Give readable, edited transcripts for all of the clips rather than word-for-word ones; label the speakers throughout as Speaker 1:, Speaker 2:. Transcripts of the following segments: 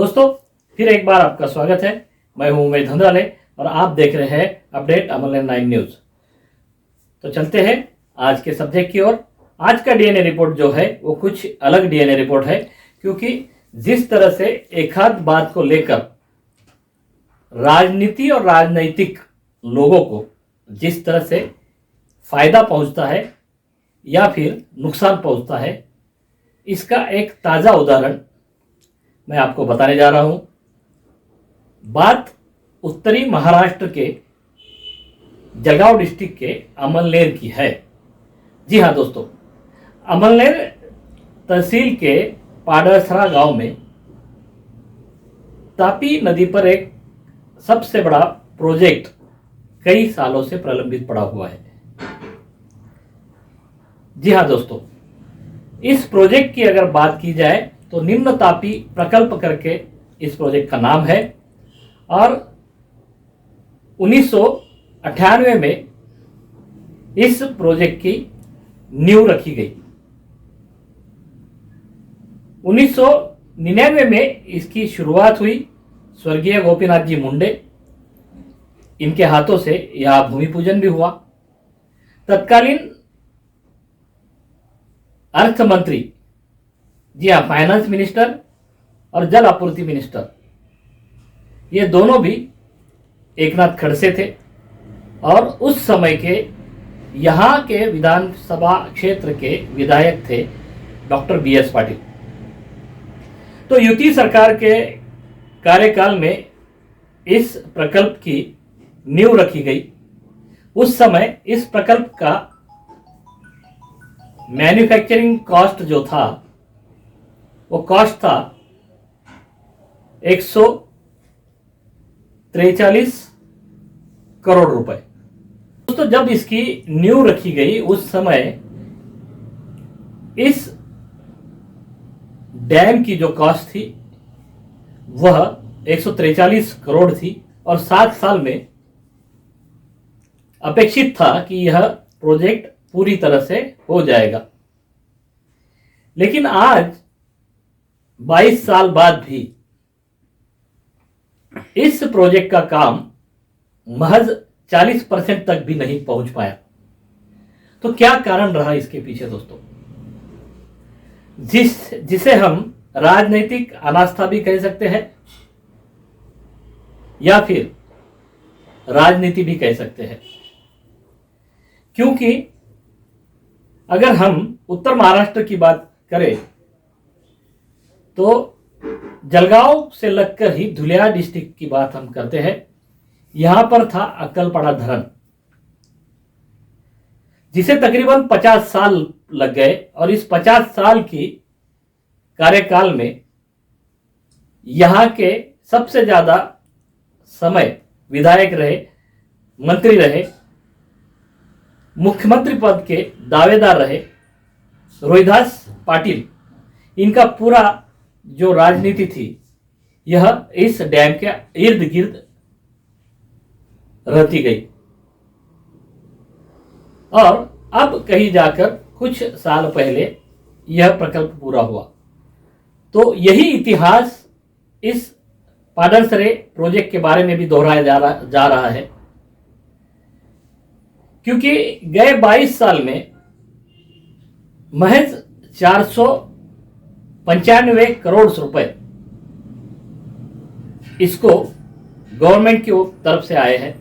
Speaker 1: दोस्तों, फिर एक बार आपका स्वागत है। मैं हूं उमेश धंधाले और आप देख रहे हैं अपडेट अमरलैंड 9 न्यूज। तो चलते हैं आज के सब्जेक्ट की ओर। आज का डीएनए रिपोर्ट जो है वो कुछ अलग डीएनए रिपोर्ट है, क्योंकि जिस तरह से एक आध बात को लेकर राजनीति और राजनैतिक लोगों को जिस तरह से फायदा पहुंचता है या फिर नुकसान पहुंचता है, इसका एक ताजा उदाहरण मैं आपको बताने जा रहा हूं। बात उत्तरी महाराष्ट्र के जलगांव डिस्ट्रिक्ट के अमलनेर की है। जी हां दोस्तों, अमलनेर तहसील के पाडसरा गांव में तापी नदी पर एक सबसे बड़ा प्रोजेक्ट कई सालों से प्रलंबित पड़ा हुआ है। जी हां दोस्तों, इस प्रोजेक्ट की अगर बात की जाए तो निम्न तापी प्रकल्प करके इस प्रोजेक्ट का नाम है और 1998 में इस प्रोजेक्ट की नींव रखी गई। 1999 में इसकी शुरुआत हुई। स्वर्गीय गोपीनाथ जी मुंडे, इनके हाथों से यह भूमि पूजन भी हुआ। तत्कालीन अर्थ मंत्री, जी हाँ, फाइनेंस मिनिस्टर और जल आपूर्ति मिनिस्टर, ये दोनों भी एकनाथ खड़से थे और उस समय के यहाँ के विधानसभा क्षेत्र के विधायक थे डॉक्टर बीएस पाटिल। तो युति सरकार के कार्यकाल में इस प्रकल्प की नींव रखी गई। उस समय इस प्रकल्प का मैन्युफैक्चरिंग कॉस्ट जो था वो कॉस्ट था 143 करोड़ रुपए। दोस्तों, जब इसकी नींव रखी गई उस समय इस डैम की जो कॉस्ट थी वह 143 करोड़ थी और 7 साल में अपेक्षित था कि यह प्रोजेक्ट पूरी तरह से हो जाएगा। लेकिन आज 22 साल बाद भी इस प्रोजेक्ट का काम महज 40% तक भी नहीं पहुंच पाया। तो क्या कारण रहा इसके पीछे दोस्तों? जिसे हम राजनीतिक अनास्था भी कह सकते हैं या फिर राजनीति भी कह सकते हैं, क्योंकि अगर हम उत्तर महाराष्ट्र की बात करें तो जलगांव से लगकर ही धुलिया डिस्ट्रिक्ट की बात हम करते हैं। यहां पर था अक्कलपड़ा धरण, जिसे तकरीबन 50 साल लग गए और इस 50 साल की कार्यकाल में यहां के सबसे ज्यादा समय विधायक रहे, मंत्री रहे, मुख्यमंत्री पद के दावेदार रहे रोहिदास पाटिल। इनका पूरा जो राजनीति थी यह इस डैम के इर्द गिर्द रहती गई और अब कहीं जाकर कुछ साल पहले यह प्रकल्प पूरा हुआ। तो यही इतिहास इस पाडरसरे प्रोजेक्ट के बारे में भी दोहराया जा रहा है, क्योंकि गए 22 साल में महज 495 करोड़ रुपए इसको गवर्नमेंट की तरफ से आए हैं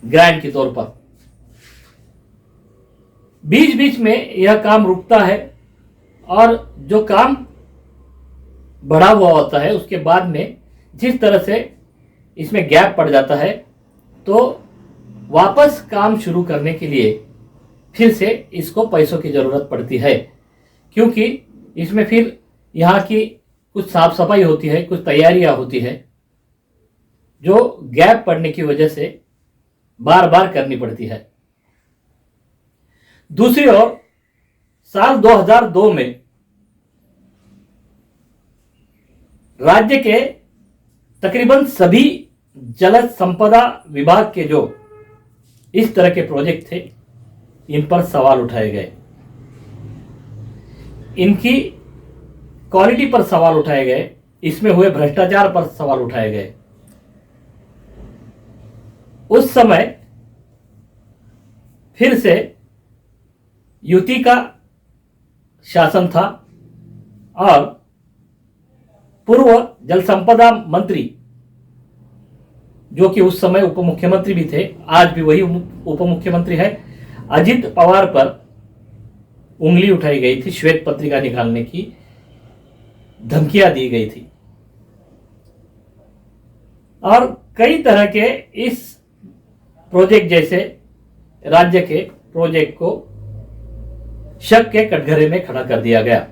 Speaker 1: ग्रांट के तौर पर। बीच बीच में यह काम रुकता है और जो काम बढ़ा हुआ होता है उसके बाद में जिस तरह से इसमें गैप पड़ जाता है, तो वापस काम शुरू करने के लिए फिर से इसको पैसों की जरूरत पड़ती है, क्योंकि इसमें फिर यहाँ की कुछ साफ सफाई होती है, कुछ तैयारियां होती है जो गैप पड़ने की वजह से बार बार करनी पड़ती है। दूसरी ओर साल 2002 में राज्य के तकरीबन सभी जल संपदा विभाग के जो इस तरह के प्रोजेक्ट थे इन पर सवाल उठाए गए, इनकी क्वालिटी पर सवाल उठाए गए, इसमें हुए भ्रष्टाचार पर सवाल उठाए गए। उस समय फिर से युति का शासन था और पूर्व जल संपदा मंत्री, जो कि उस समय उप मुख्यमंत्री भी थे, आज भी वही उप मुख्यमंत्री है, अजित पवार पर उंगली उठाई गई थी, श्वेत पत्रिका निकालने की धमकियां दी गई थी और कई तरह के इस प्रोजेक्ट जैसे राज्य के प्रोजेक्ट को शक के कटघरे में खड़ा कर दिया गया।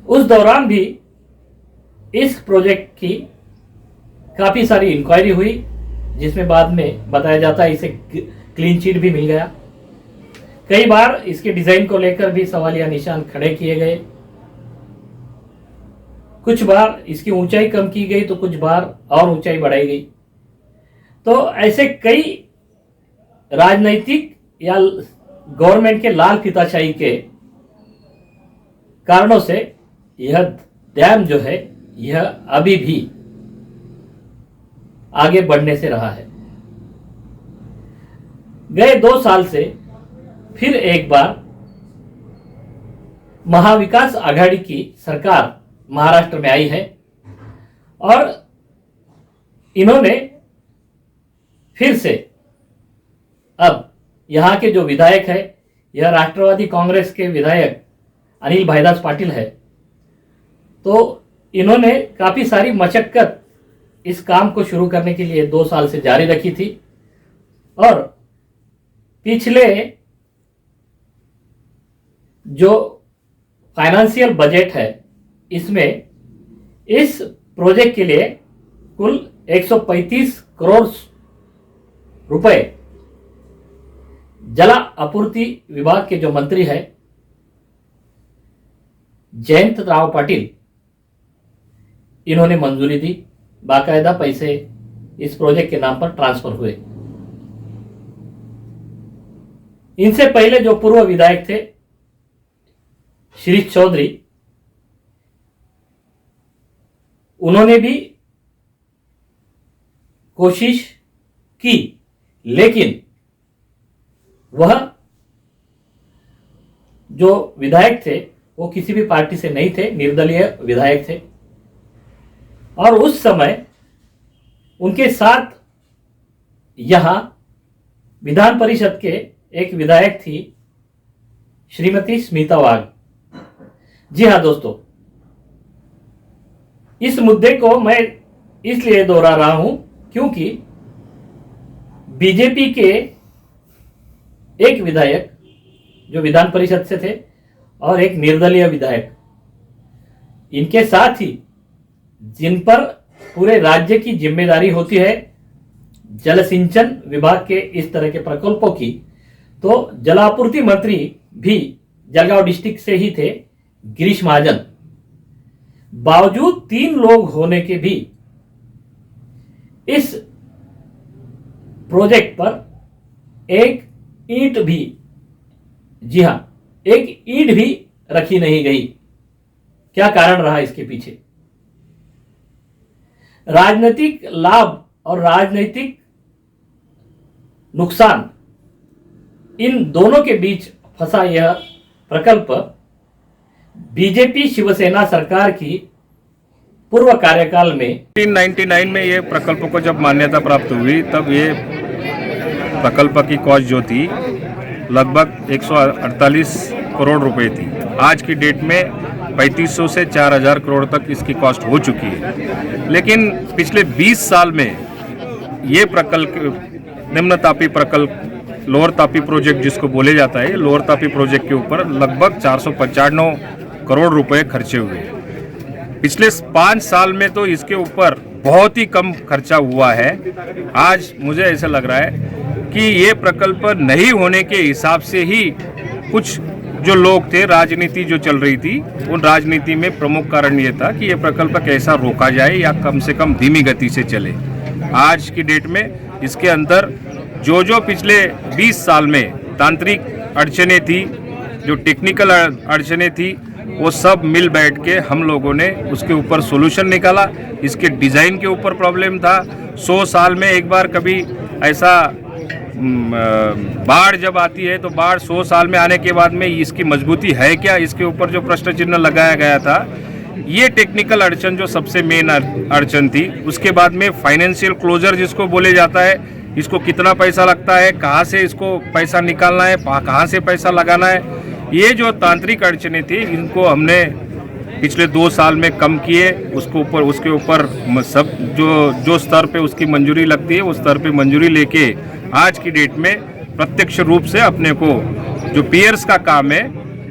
Speaker 1: उस दौरान भी इस प्रोजेक्ट की काफी सारी इंक्वायरी हुई, जिसमें बाद में बताया जाता है इसे क्लीन चिट भी मिल गया। कई बार इसके डिजाइन को लेकर भी सवालिया निशान खड़े किए गए। कुछ बार इसकी ऊंचाई कम की गई तो कुछ बार और ऊंचाई बढ़ाई गई। तो ऐसे कई राजनीतिक या गवर्नमेंट के लाल फीताशाही के कारणों से यह डैम जो है यह अभी भी आगे बढ़ने से रहा है। गए 2 साल से फिर एक बार महाविकास आघाड़ी की सरकार महाराष्ट्र में आई है और इन्होंने फिर से अब यहाँ के जो विधायक है, यह राष्ट्रवादी कांग्रेस के विधायक अनिल भाईदास पाटिल है, तो इन्होंने काफी सारी मशक्कत इस काम को शुरू करने के लिए 2 साल से जारी रखी थी और पिछले जो फाइनेंशियल बजट है इसमें इस प्रोजेक्ट के लिए कुल 135 करोड़ रुपए जल आपूर्ति विभाग के जो मंत्री है जयंत राव पाटिल, इन्होंने मंजूरी दी। बाकायदा पैसे इस प्रोजेक्ट के नाम पर ट्रांसफर हुए। इनसे पहले जो पूर्व विधायक थे शिरीष चौधरी, उन्होंने भी कोशिश की, लेकिन वह जो विधायक थे वो किसी भी पार्टी से नहीं थे, निर्दलीय विधायक थे और उस समय उनके साथ यहां विधान परिषद के एक विधायक थी श्रीमती स्मिता वाघ। जी हां दोस्तों, इस मुद्दे को मैं इसलिए दोहरा रहा हूं क्योंकि बीजेपी के एक विधायक जो विधान परिषद से थे और एक निर्दलीय विधायक, इनके साथ ही जिन पर पूरे राज्य की जिम्मेदारी होती है जल सिंचन विभाग के इस तरह के प्रकल्पों की, तो जलापूर्ति मंत्री भी जलगांव डिस्ट्रिक्ट से ही थे, गिरीश महाजन। बावजूद 3 लोग होने के भी इस प्रोजेक्ट पर एक ईंट भी, जी हां, एक ईंट भी रखी नहीं गई। क्या कारण रहा इसके पीछे? राजनीतिक लाभ और राजनीतिक नुकसान, इन दोनों के बीच फंसा यह प्रकल्प बीजेपी शिवसेना सरकार की पूर्व कार्यकाल में
Speaker 2: 1999 में ये प्रकल्प को जब मान्यता प्राप्त हुई तब ये प्रकल्प की कॉस्ट जो थी लगभग 148 करोड़ रुपए थी। आज की डेट में 3500 से 4000 करोड़ तक इसकी कॉस्ट हो चुकी है। लेकिन पिछले 20 साल में ये प्रकल्प, निम्न तापी प्रकल्प, लोअर तापी प्रोजेक्ट जिसको बोले जाता है, लोअर तापी प्रोजेक्ट के ऊपर लगभग 495 करोड़ रुपए खर्चे हुए। पिछले 5 साल में तो इसके ऊपर बहुत ही कम खर्चा हुआ है। आज मुझे ऐसा लग रहा है कि ये प्रकल्प नहीं होने के हिसाब से ही कुछ जो लोग थे, राजनीति जो चल रही थी, उन राजनीति में प्रमुख कारण ये था कि ये प्रकल्प कैसा रोका जाए या कम से कम धीमी गति से चले। आज की डेट में इसके अंदर जो पिछले 20 साल में तांत्रिक अड़चनें थी, जो टेक्निकल अड़चनें थी, वो सब मिल बैठ के हम लोगों ने उसके ऊपर सोल्यूशन निकाला। इसके डिज़ाइन के ऊपर प्रॉब्लम था। 100 साल में एक बार कभी ऐसा बाढ़ जब आती है तो बाढ़ 100 साल में आने के बाद में इसकी मजबूती है क्या, इसके ऊपर जो प्रश्न चिन्ह लगाया गया था, ये टेक्निकल अड़चन जो सबसे मेन अड़चन थी। उसके बाद में फाइनेंशियल क्लोजर जिसको बोले जाता है, इसको कितना पैसा लगता है, कहाँ से इसको पैसा निकालना है, कहाँ से पैसा लगाना है, ये जो तांत्रिक अड़चनें थी इनको हमने पिछले 2 साल में कम किए। उसके ऊपर सब जो स्तर पे उसकी मंजूरी लगती है उस स्तर पे मंजूरी लेके आज की डेट में प्रत्यक्ष रूप से अपने को जो पियर्स का काम है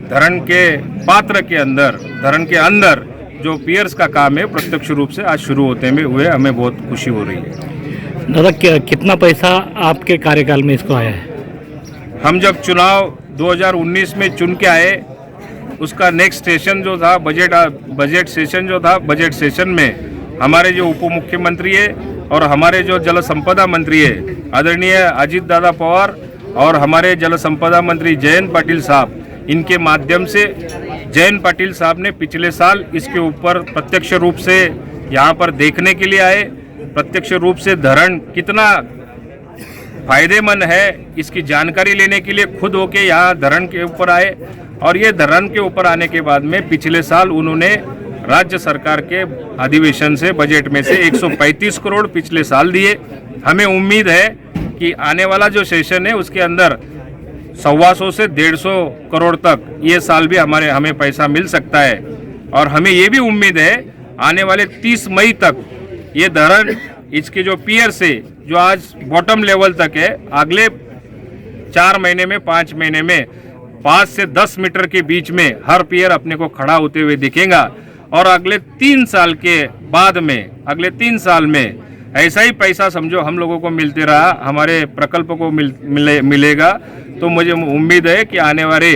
Speaker 2: धरण के पात्र के अंदर, धरण के अंदर जो पियर्स का काम है प्रत्यक्ष रूप से आज शुरू होते हुए हमें बहुत खुशी हो रही है।
Speaker 1: दादा कितना पैसा आपके कार्यकाल में इसको आया है?
Speaker 2: हम जब चुनाव 2019 में चुन के आए, उसका नेक्स्ट सेशन जो था बजट सेशन जो था, बजट सेशन में हमारे जो उप मुख्यमंत्री है और हमारे जो जल संपदा मंत्री है आदरणीय अजीत दादा पवार और हमारे जल संपदा मंत्री जयंत पाटिल साहब, इनके माध्यम से जयंत पाटिल साहब ने पिछले साल इसके ऊपर प्रत्यक्ष रूप से यहाँ पर देखने के लिए आए। प्रत्यक्ष रूप से धरण कितना फायदेमंद है इसकी जानकारी लेने के लिए खुद होके यहाँ धरण के ऊपर आए और ये धरण के ऊपर आने के बाद में पिछले साल उन्होंने राज्य सरकार के अधिवेशन से बजट में से 135 करोड़ पिछले साल दिए। हमें उम्मीद है कि आने वाला जो सेशन है उसके अंदर 125 से 150 करोड़ तक ये साल भी हमें पैसा मिल सकता है। और हमें ये भी उम्मीद है आने वाले 30 मई तक ये धरण इसके जो पियर से जो आज बॉटम लेवल तक है, अगले 4 महीने में 5 महीने में 5 से 10 मीटर के बीच में हर पियर अपने को खड़ा होते हुए दिखेगा। और अगले 3 साल के बाद में, अगले 3 साल में ऐसा ही पैसा समझो हम लोगों को मिलते रहा, हमारे प्रकल्प को मिलेगा। तो मुझे उम्मीद है कि आने वाले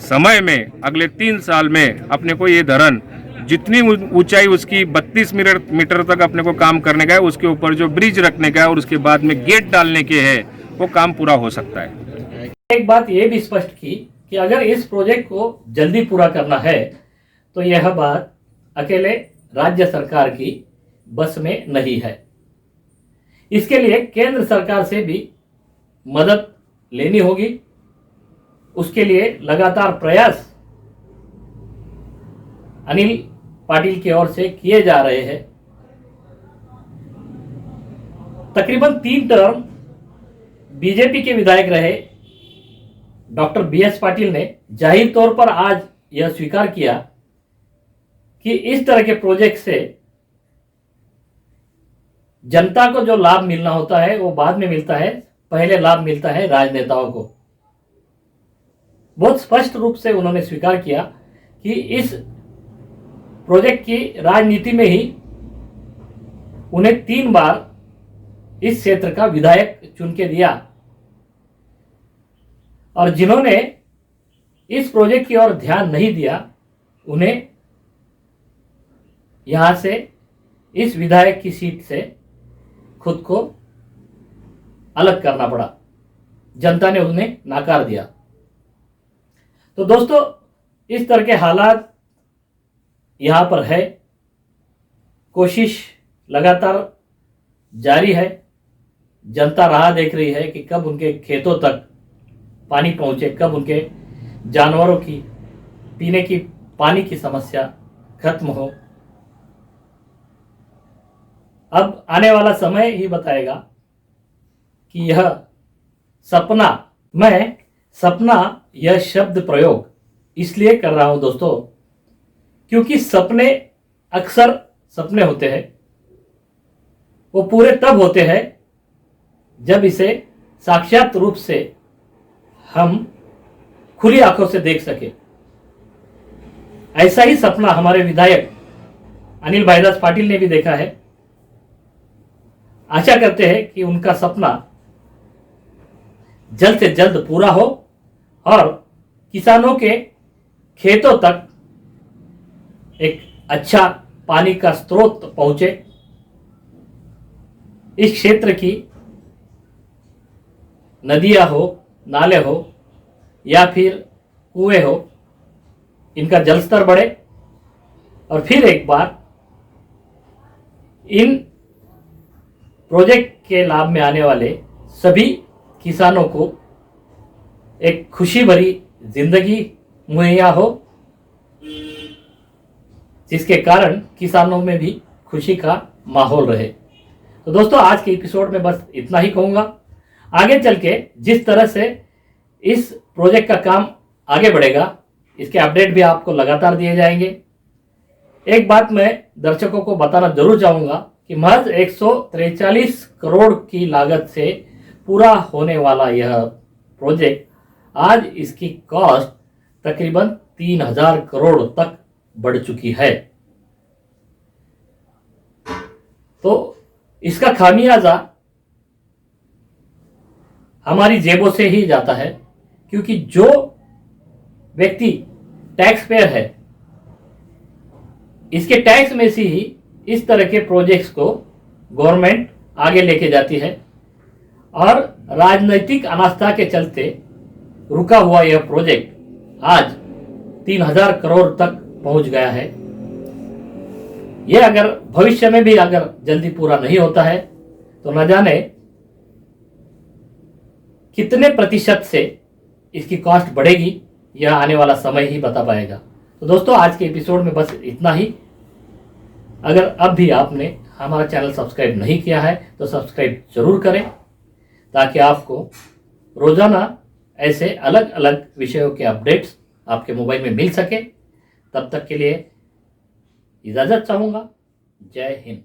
Speaker 2: समय में अगले 3 साल में अपने को ये धरण जितनी ऊंचाई उसकी 32 मीटर तक अपने को काम करने का है, उसके ऊपर जो ब्रिज रखने का है और उसके बाद में गेट डालने के है, वो काम पूरा हो सकता है।
Speaker 1: एक बात ये भी स्पष्ट की कि अगर इस प्रोजेक्ट को जल्दी पूरा करना है तो यह बात अकेले राज्य सरकार की बस में नहीं है। इसके लिए केंद्र सरकार से भी मदद लेनी होगी। उसके लिए लगातार प्रयास अनिल पाटिल की ओर से किए जा रहे हैं। तकरीबन 3 टर्म बीजेपी के विधायक रहे डॉक्टर BS पाटिल ने जाहिर तौर पर आज यह स्वीकार किया कि इस तरह के प्रोजेक्ट से जनता को जो लाभ मिलना होता है वो बाद में मिलता है, पहले लाभ मिलता है राजनेताओं को। बहुत स्पष्ट रूप से उन्होंने स्वीकार किया कि इस प्रोजेक्ट की राजनीति में ही उन्हें 3 बार इस क्षेत्र का विधायक चुन के दिया और जिन्होंने इस प्रोजेक्ट की ओर ध्यान नहीं दिया उन्हें यहां से इस विधायक की सीट से खुद को अलग करना पड़ा। जनता ने उन्हें नाकार दिया। तो दोस्तों, इस तरह के हालात यहां पर है। कोशिश लगातार जारी है। जनता राह देख रही है कि कब उनके खेतों तक पानी पहुंचे, कब उनके जानवरों की पीने की पानी की समस्या खत्म हो। अब आने वाला समय ही बताएगा कि यह सपना, मैं सपना यह शब्द प्रयोग इसलिए कर रहा हूं दोस्तों क्योंकि सपने अक्सर सपने होते हैं। वो पूरे तब होते हैं जब इसे साक्षात रूप से हम खुली आंखों से देख सके। ऐसा ही सपना हमारे विधायक अनिल भाईदास पाटिल ने भी देखा है। आशा करते हैं कि उनका सपना जल्द से जल्द पूरा हो और किसानों के खेतों तक एक अच्छा पानी का स्रोत पहुंचे। इस क्षेत्र की नदियां हो, नाले हो या फिर कुएं हो, इनका जल स्तर बढ़े और फिर एक बार इन प्रोजेक्ट के लाभ में आने वाले सभी किसानों को एक खुशी भरी जिंदगी मुहैया हो, जिसके कारण किसानों में भी खुशी का माहौल रहे। तो दोस्तों, आज के एपिसोड में बस इतना ही कहूँगा। आगे चल के जिस तरह से इस प्रोजेक्ट का काम आगे बढ़ेगा, इसके अपडेट भी आपको लगातार दिए जाएंगे। एक बात मैं दर्शकों को बताना जरूर चाहूँगा कि महज 143 करोड़ की लागत से पूरा होने वाला यह प्रोजेक्ट आज इसकी कॉस्ट तकरीबन 3000 करोड़ तक बढ़ चुकी है। तो इसका खामियाजा हमारी जेबों से ही जाता है, क्योंकि जो व्यक्ति टैक्स पेयर है, इसके टैक्स में से ही इस तरह के प्रोजेक्ट्स को गवर्नमेंट आगे लेके जाती है और राजनीतिक अनास्था के चलते रुका हुआ यह प्रोजेक्ट आज 3000 करोड़ तक पहुंच गया है। यह अगर भविष्य में भी अगर जल्दी पूरा नहीं होता है तो न जाने कितने प्रतिशत से इसकी कॉस्ट बढ़ेगी, यह आने वाला समय ही बता पाएगा। तो दोस्तों, आज के एपिसोड में बस इतना ही। अगर अब भी आपने हमारा चैनल सब्सक्राइब नहीं किया है तो सब्सक्राइब जरूर करें, ताकि आपको रोजाना ऐसे अलग अलग विषयों के अपडेट्स आपके मोबाइल में मिल सके। तब तक के लिए इजाज़त चाहूँगा। जय हिंद।